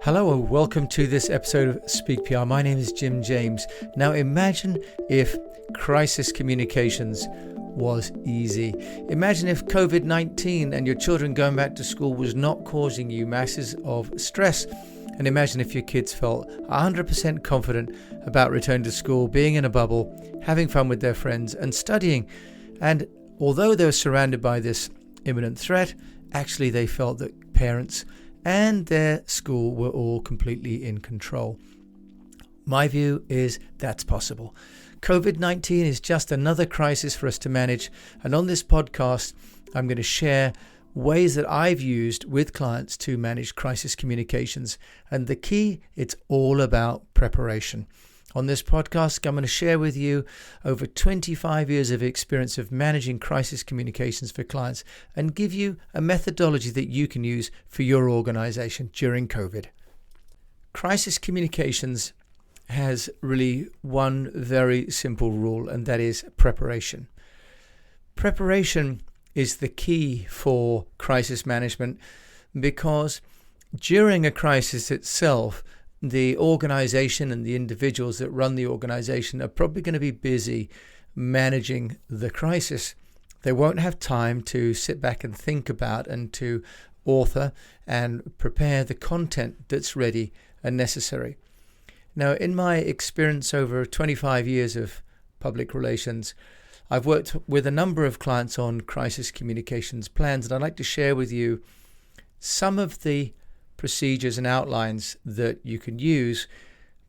Hello and welcome to this episode of Speak PR. My name is Jim James. Now imagine if crisis communications was easy. Imagine if COVID-19 and your children going back to school was not causing you masses of stress. And imagine if your kids felt 100% confident about returning to school, being in a bubble, having fun with their friends and studying. And although they were surrounded by this imminent threat, actually they felt that parents and their school were all completely in control. My view is that's possible. COVID-19 is just another crisis for us to manage. And on this podcast, I'm going to share ways that I've used with clients to manage crisis communications. And the key, it's all about preparation. On this podcast, I'm going to share with you over 25 years of experience of managing crisis communications for clients and give you a methodology that you can use for your organization during COVID. Crisis communications has really one very simple rule, and that is preparation. Preparation is the key for crisis management because during a crisis itself, the organization and the individuals that run the organization are probably going to be busy managing the crisis. They won't have time to sit back and think about and to author and prepare the content that's ready and necessary. Now, in my experience over 25 years of public relations, I've worked with a number of clients on crisis communications plans, and I'd like to share with you some of the procedures and outlines that you can use,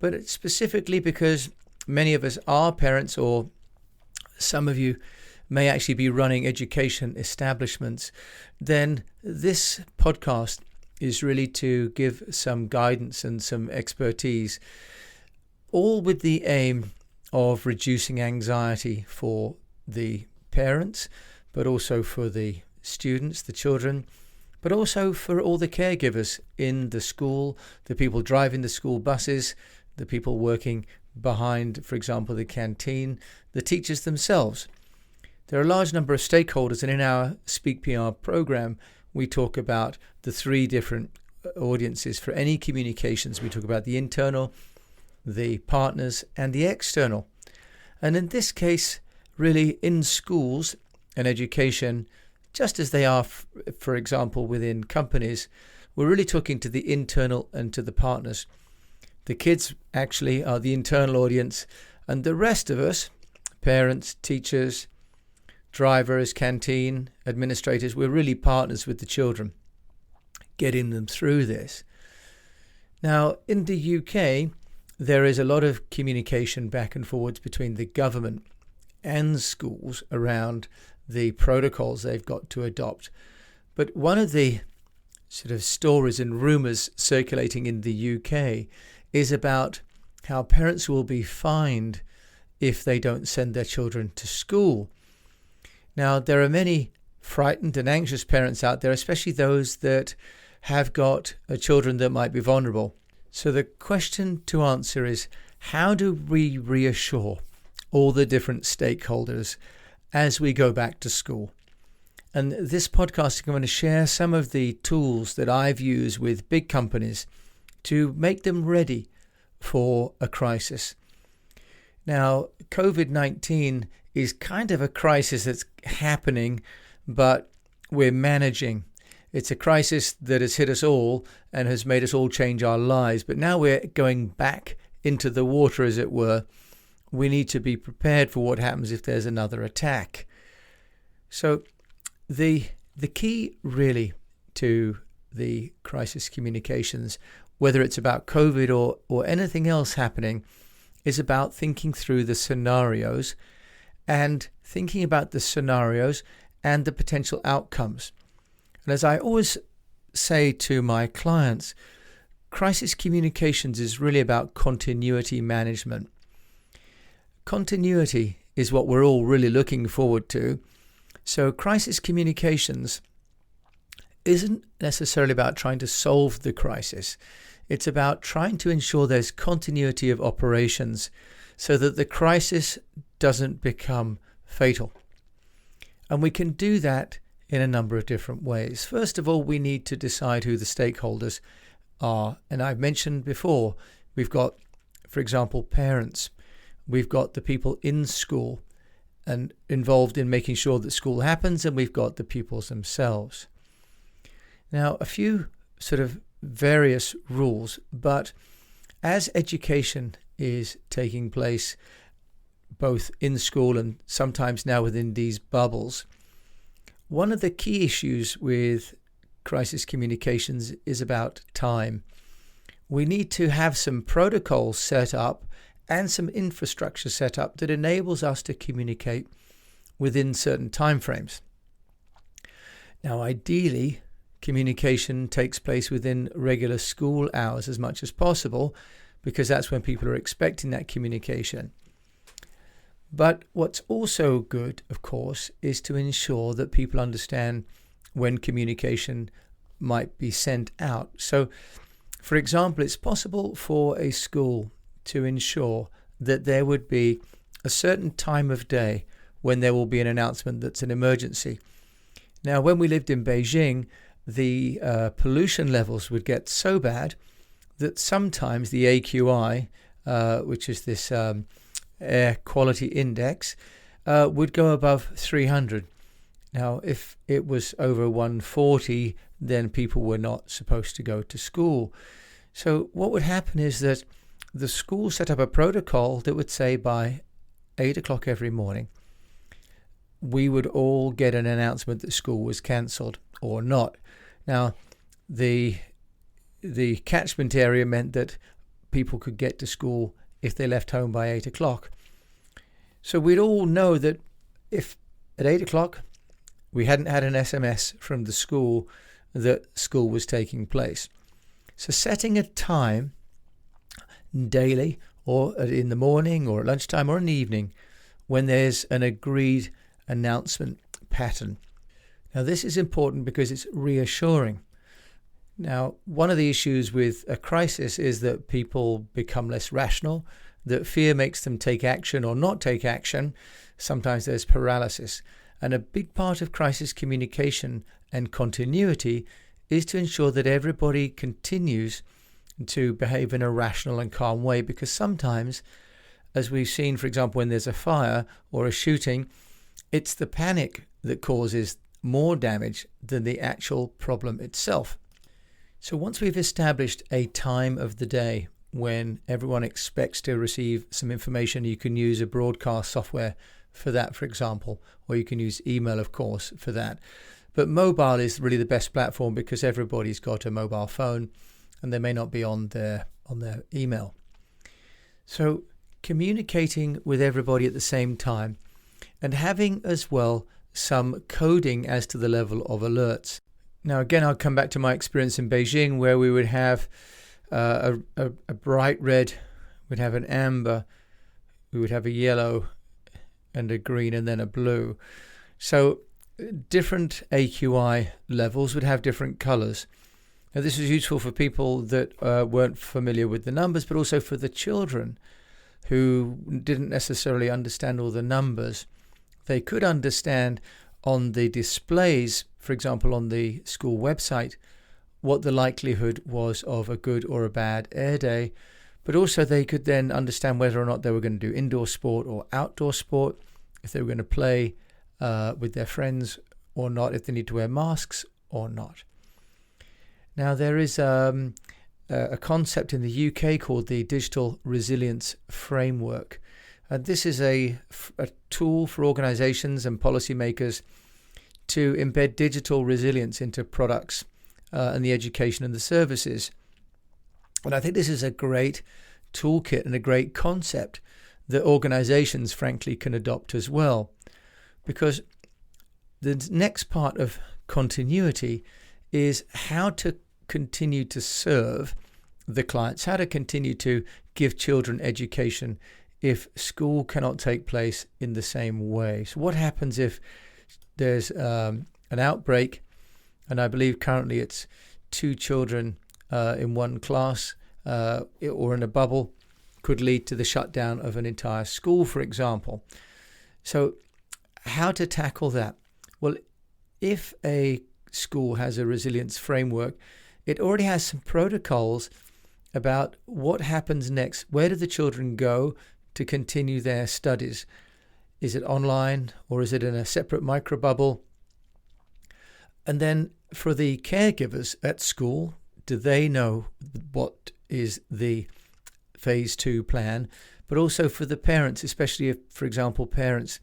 but it's specifically because many of us are parents, or some of you may actually be running education establishments, then this podcast is really to give some guidance and some expertise, all with the aim of reducing anxiety for the parents, but also for the students, the children, but also for all the caregivers in the school, the people driving the school buses, the people working behind, for example, the canteen, the teachers themselves. There are a large number of stakeholders, and in our Speak PR program, we talk about the three different audiences for any communications. We talk about the internal, the partners, and the external. And in this case, really in schools and education, just as they are, for example, within companies, we're really talking to the internal and to the partners. The kids actually are the internal audience, and the rest of us, parents, teachers, drivers, canteen, administrators, we're really partners with the children, getting them through this. Now, in the UK, there is a lot of communication back and forwards between the government and schools around the protocols they've got to adopt. But one of the sort of stories and rumours circulating in the UK is about how parents will be fined if they don't send their children to school. Now, there are many frightened and anxious parents out there, especially those that have got children that might be vulnerable. So the question to answer is, how do we reassure all the different stakeholders as we go back to school? And this podcast, I'm going to share some of the tools that I've used with big companies to make them ready for a crisis. Now, COVID-19 is kind of a crisis that's happening, but we're managing. It's a crisis that has hit us all and has made us all change our lives. But now we're going back into the water, as it were. We need to be prepared for what happens if there's another attack. So the key really to the crisis communications, whether it's about COVID or anything else happening, is about thinking through the scenarios and thinking about the scenarios and the potential outcomes. And as I always say to my clients, crisis communications is really about continuity management. Continuity is what we're all really looking forward to. So crisis communications isn't necessarily about trying to solve the crisis. It's about trying to ensure there's continuity of operations so that the crisis doesn't become fatal. And we can do that in a number of different ways. First of all, we need to decide who the stakeholders are, and I've mentioned before, we've got, for example, parents, we've got the people in school and involved in making sure that school happens, and we've got the pupils themselves. Now, a few sort of various rules, but as education is taking place both in school and sometimes now within these bubbles, one of the key issues with crisis communications is about time. We need to have some protocols set up and some infrastructure set up that enables us to communicate within certain timeframes. Now, ideally, communication takes place within regular school hours as much as possible, because that's when people are expecting that communication. But what's also good, of course, is to ensure that people understand when communication might be sent out. So, for example, it's possible for a school to ensure that there would be a certain time of day when there will be an announcement that's an emergency. Now, when we lived in Beijing, the pollution levels would get so bad that sometimes the AQI, which is this air quality index, would go above 300. Now, if it was over 140, then people were not supposed to go to school. So what would happen is that the school set up a protocol that would say by 8 o'clock every morning, we would all get an announcement that school was cancelled or not. Now, the catchment area meant that people could get to school if they left home by 8 o'clock. So we'd all know that if at 8 o'clock we hadn't had an SMS from the school that school was taking place. So setting a time daily, or in the morning or at lunchtime or in the evening, when there's an agreed announcement pattern. Now, this is important because it's reassuring. Now, one of the issues with a crisis is that people become less rational, that fear makes them take action or not take action. Sometimes there's paralysis. And a big part of crisis communication and continuity is to ensure that everybody continues to behave in a rational and calm way, because sometimes, as we've seen, for example, when there's a fire or a shooting, it's the panic that causes more damage than the actual problem itself. So once we've established a time of the day when everyone expects to receive some information, you can use a broadcast software for that, for example, or you can use email, of course, for that. But mobile is really the best platform because everybody's got a mobile phone and they may not be on their email. So communicating with everybody at the same time and having as well some coding as to the level of alerts. Now, again, I'll come back to my experience in Beijing, where we would have a bright red, we'd have an amber, we would have a yellow and a green, and then a blue. So different AQI levels would have different colors. Now, this is useful for people that weren't familiar with the numbers, but also for the children who didn't necessarily understand all the numbers. They could understand on the displays, for example, on the school website, what the likelihood was of a good or a bad air day, but also they could then understand whether or not they were going to do indoor sport or outdoor sport, if they were going to play with their friends or not, if they need to wear masks or not. Now, there is a concept in the UK called the Digital Resilience Framework. This is a tool for organizations and policymakers to embed digital resilience into products and the education and the services. And I think this is a great toolkit and a great concept that organizations, frankly, can adopt as well. Because the next part of continuity is how to continue to serve the clients, how to continue to give children education if school cannot take place in the same way. So what happens if there's an outbreak, and I believe currently it's 2 children in one class or in a bubble, could lead to the shutdown of an entire school, for example. So how to tackle that? Well, if a school has a resilience framework, it already has some protocols about what happens next. Where do the children go to continue their studies? Is it online or is it in a separate microbubble? And then for the caregivers at school, do they know what is the phase 2 plan? But also for the parents, especially if, for example, parents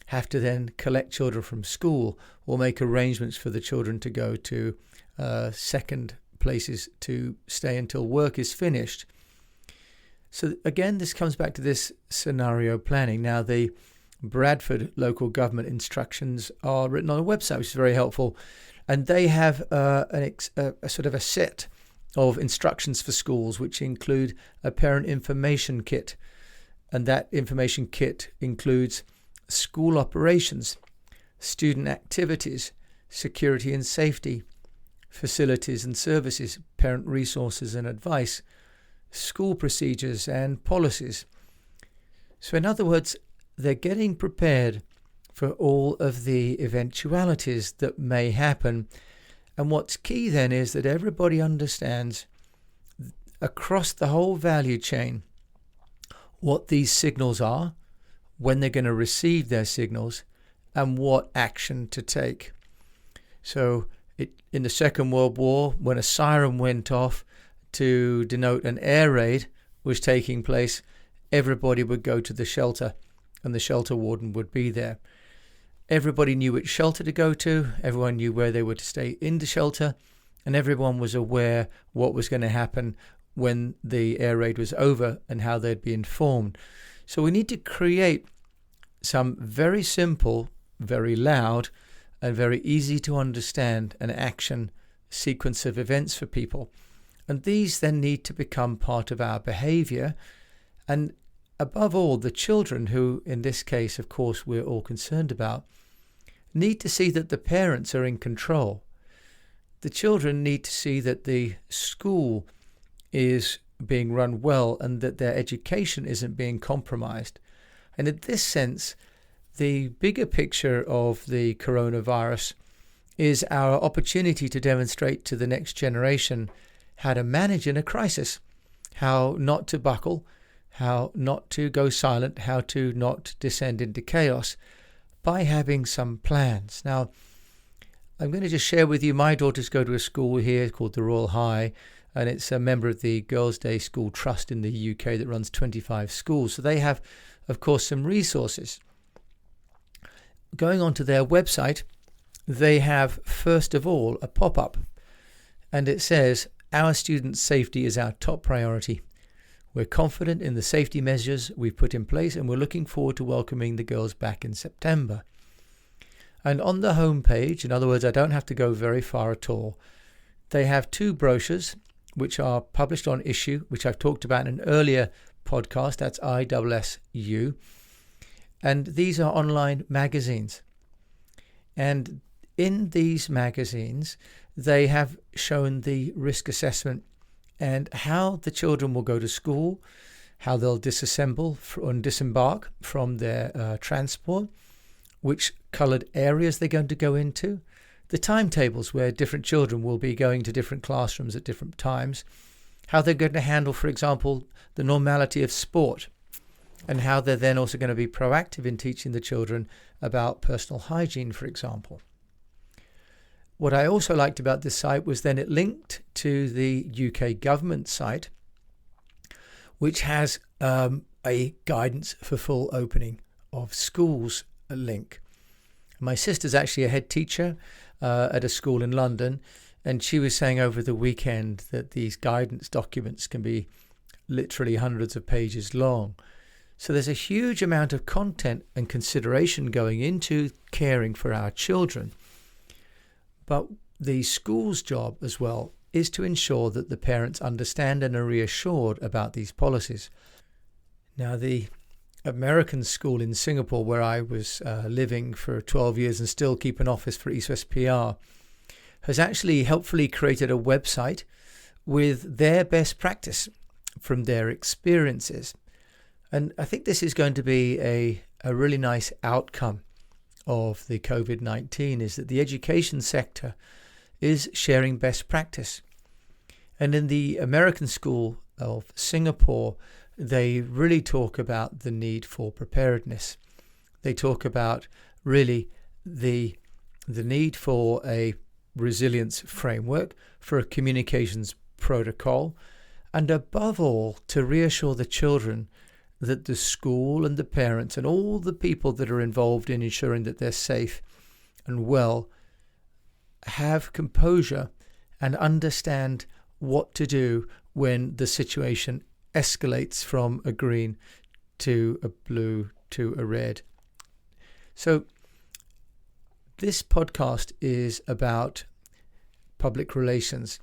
have to then collect children from school or make arrangements for the children to go to second places to stay until work is finished. So again, this comes back to this scenario planning. Now, the Bradford local government instructions are written on a website, which is very helpful. And they have a sort of a set of instructions for schools, which include a parent information kit. And that information kit includes school operations, student activities, security and safety, facilities and services, parent resources and advice, school procedures and policies. So in other words, they're getting prepared for all of the eventualities that may happen. And what's key then is that everybody understands across the whole value chain what these signals are, when they're going to receive their signals, and what action to take. So in the Second World War, when a siren went off to denote an air raid was taking place, everybody would go to the shelter and the shelter warden would be there. Everybody knew which shelter to go to, everyone knew where they were to stay in the shelter, and everyone was aware what was going to happen when the air raid was over and how they'd be informed. So we need to create some very simple, very loud, and very easy to understand an action sequence of events for people. And these then need to become part of our behavior. And above all, the children, who in this case, of course, we're all concerned about, need to see that the parents are in control. The children need to see that the school is being run well and that their education isn't being compromised. And in this sense, the bigger picture of the coronavirus is our opportunity to demonstrate to the next generation how to manage in a crisis, how not to buckle, how not to go silent, how to not descend into chaos by having some plans. Now, I'm going to just share with you, my daughters go to a school here called the Royal High, and it's a member of the Girls' Day School Trust in the UK that runs 25 schools. So they have, of course, some resources. Going onto their website, they have, first of all, a pop-up, and it says, "Our students' safety is our top priority. We're confident in the safety measures we've put in place, and we're looking forward to welcoming the girls back in September." And on the home page, in other words, I don't have to go very far at all, they have 2 brochures which are published on Issue, which I've talked about in an earlier podcast. That's ISSU. And these are online magazines. And in these magazines, they have shown the risk assessment and how the children will go to school, how they'll disassemble and disembark from their transport, which coloured areas they're going to go into, the timetables where different children will be going to different classrooms at different times, how they're going to handle, for example, the normality of sport, and how they're then also going to be proactive in teaching the children about personal hygiene, for example. What I also liked about this site was then it linked to the UK government site, which has a guidance for full opening of schools link. My sister's actually a head teacher at a school in London, and she was saying over the weekend that these guidance documents can be literally hundreds of pages long. So there's a huge amount of content and consideration going into caring for our children. But the school's job as well is to ensure that the parents understand and are reassured about these policies. Now, the American school in Singapore, where I was living for 12 years and still keep an office for East West PR, has actually helpfully created a website with their best practice from their experiences. And I think this is going to be a really nice outcome of the COVID-19, is that the education sector is sharing best practice. And in the American School of Singapore, they really talk about the need for preparedness. They talk about really the need for a resilience framework, for a communications protocol, and above all, to reassure the children that the school and the parents and all the people that are involved in ensuring that they're safe and well have composure and understand what to do when the situation escalates from a green to a blue to a red. So this podcast is about public relations.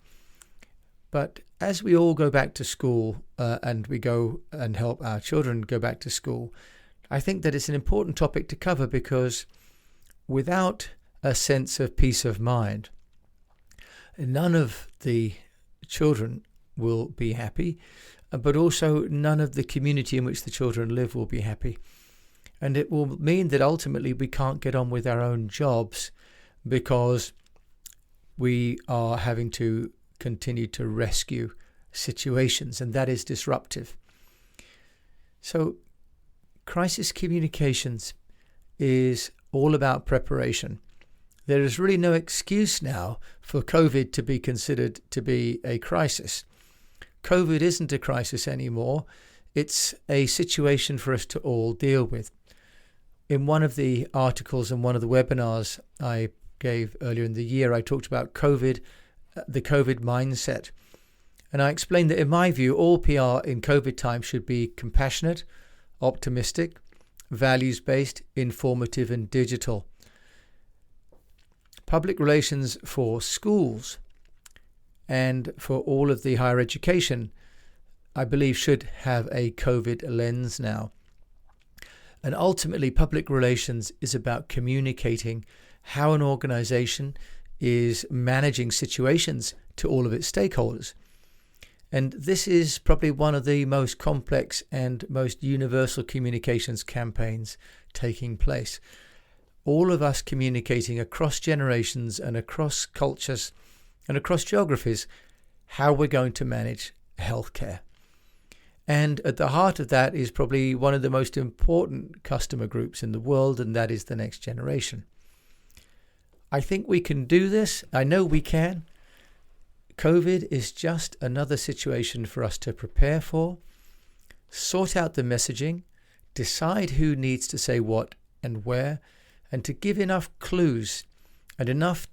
But as we all go back to school and we go and help our children go back to school, I think that it's an important topic to cover, because without a sense of peace of mind, none of the children will be happy, but also none of the community in which the children live will be happy. And it will mean that ultimately we can't get on with our own jobs because we are having to continue to rescue situations, and that is disruptive. So crisis communications is all about preparation. There is really no excuse now for COVID to be considered to be a crisis. COVID isn't a crisis anymore. It's a situation for us to all deal with. In one of the articles and one of the webinars I gave earlier in the year, I talked about COVID, the COVID mindset. And I explained that in my view, all PR in COVID time should be compassionate, optimistic, values-based, informative and digital. Public relations for schools and for all of the higher education, I believe, should have a COVID lens now. And ultimately, public relations is about communicating how an organization is managing situations to all of its stakeholders. And this is probably one of the most complex and most universal communications campaigns taking place. All of us communicating across generations and across cultures and across geographies how we're going to manage healthcare. And at the heart of that is probably one of the most important customer groups in the world, and that is the next generation. I think we can do this. I know we can. COVID is just another situation for us to prepare for, sort out the messaging, decide who needs to say what and where, and to give enough clues and enough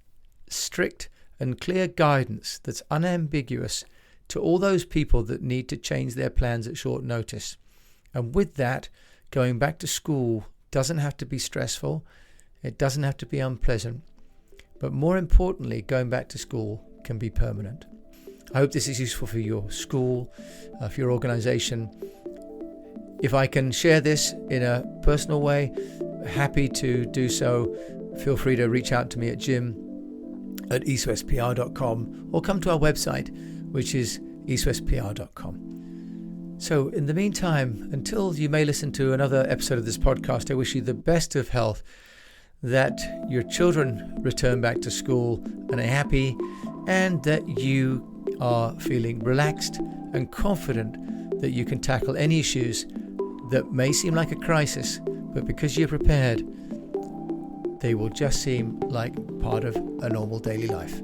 strict and clear guidance that's unambiguous to all those people that need to change their plans at short notice. And with that, going back to school doesn't have to be stressful. It doesn't have to be unpleasant. But more importantly, going back to school can be permanent. I hope this is useful for your school, for your organization. If I can share this in a personal way, happy to do so. Feel free to reach out to me at jim@issuspr.com or come to our website, which is issuspr.com. So in the meantime, until you may listen to another episode of this podcast, I wish you the best of health, that your children return back to school and are happy, and that you are feeling relaxed and confident that you can tackle any issues that may seem like a crisis, but because you're prepared, they will just seem like part of a normal daily life.